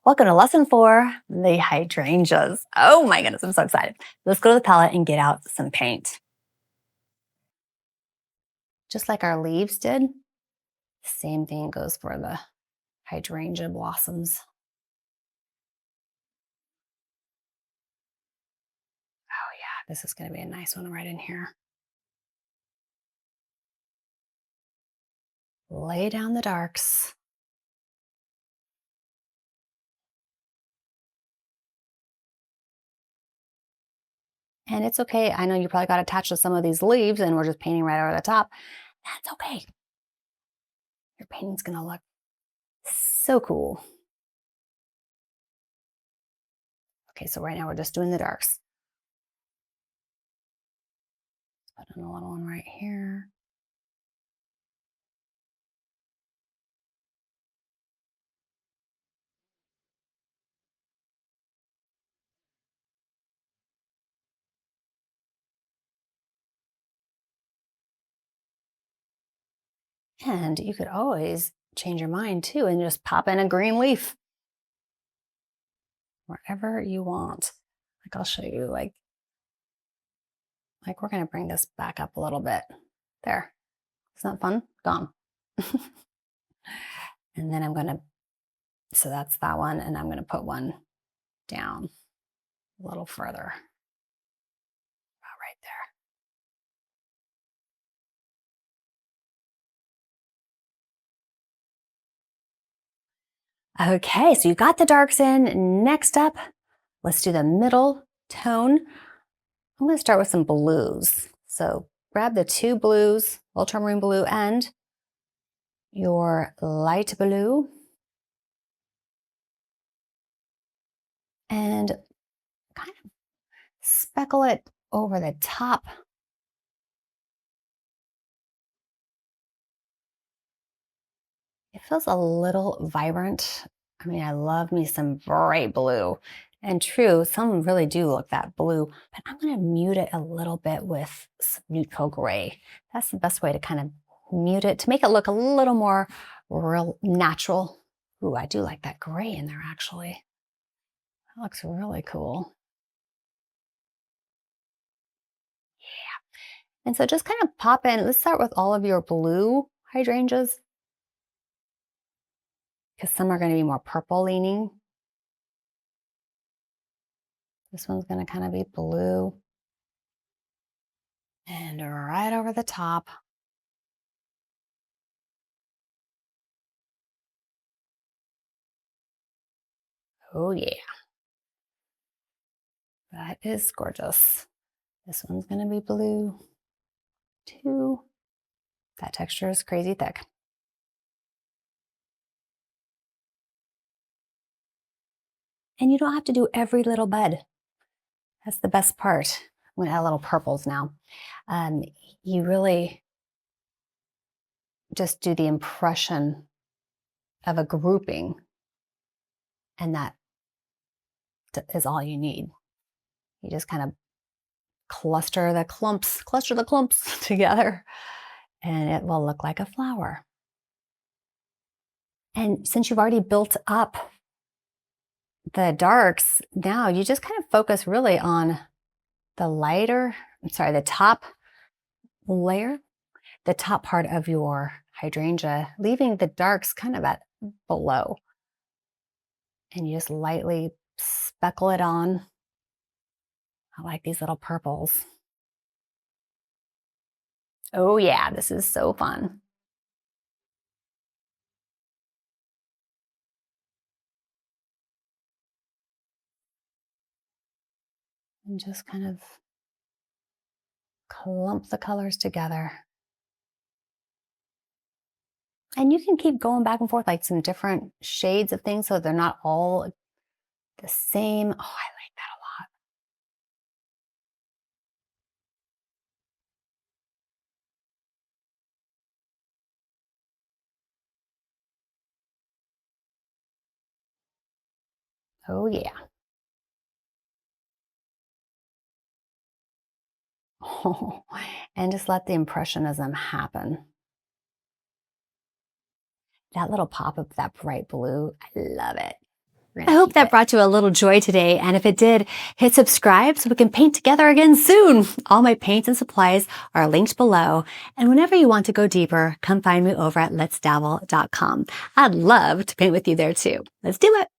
Welcome to lesson 4, the hydrangeas. Oh my goodness, I'm so excited. Let's go to the palette and get out some paint. Just like our leaves did, same thing goes for the hydrangea blossoms. Oh yeah, this is gonna be a nice one right in here. Lay down the darks. And it's okay. I know you probably got attached to some of these leaves and we're just painting right over the top. That's okay. Your painting's gonna look so cool. Okay, so right now we're just doing the darks. Put in a little one right here. And you could always change your mind too and just pop in a green leaf wherever you want. Like I'll show you like we're going to bring this back up a little bit. There. Isn't that fun? Gone. And then I'm going to, so that's that one. And I'm going to put one down a little further. About right there. Okay, so you got the darks in. Next up, let's do the middle tone. I'm going to start with some blues. So grab the two blues, ultramarine blue and your light blue, and kind of speckle it over the top. It feels a little vibrant. I mean, I love me some bright blue. And true, some really do look that blue, but I'm going to mute it a little bit with some neutral gray. That's the best way to kind of mute it to make it look a little more real natural. Ooh, I do like that gray in there actually. That looks really cool. Yeah. And so just kind of pop in. Let's start with all of your blue hydrangeas, because some are going to be more purple leaning. This one's going to kind of be blue. And right over the top. Oh yeah. That is gorgeous. This one's going to be blue too. That texture is crazy thick. And you don't have to do every little bud. That's the best part. I'm going to add little purples now. You really just do the impression of a grouping, and that is all you need. You just kind of cluster the clumps together, and it will look like a flower. And since you've already built up the darks, now you just kind of focus really on the top layer, the top part of your hydrangea, leaving the darks kind of at below. And you just lightly speckle it on. I like these little purples. Oh yeah, this is so fun. And just kind of clump the colors together. And you can keep going back and forth, like some different shades of things, so they're not all the same. Oh, I like that a lot. Oh yeah. Oh, and just let the impressionism happen. That little pop of that bright blue, I love it. I hope hope that brought you a little joy today. And if it did, hit subscribe so we can paint together again soon. All my paints and supplies are linked below. And whenever you want to go deeper, come find me over at letsdabble.com. I'd love to paint with you there too. Let's do it.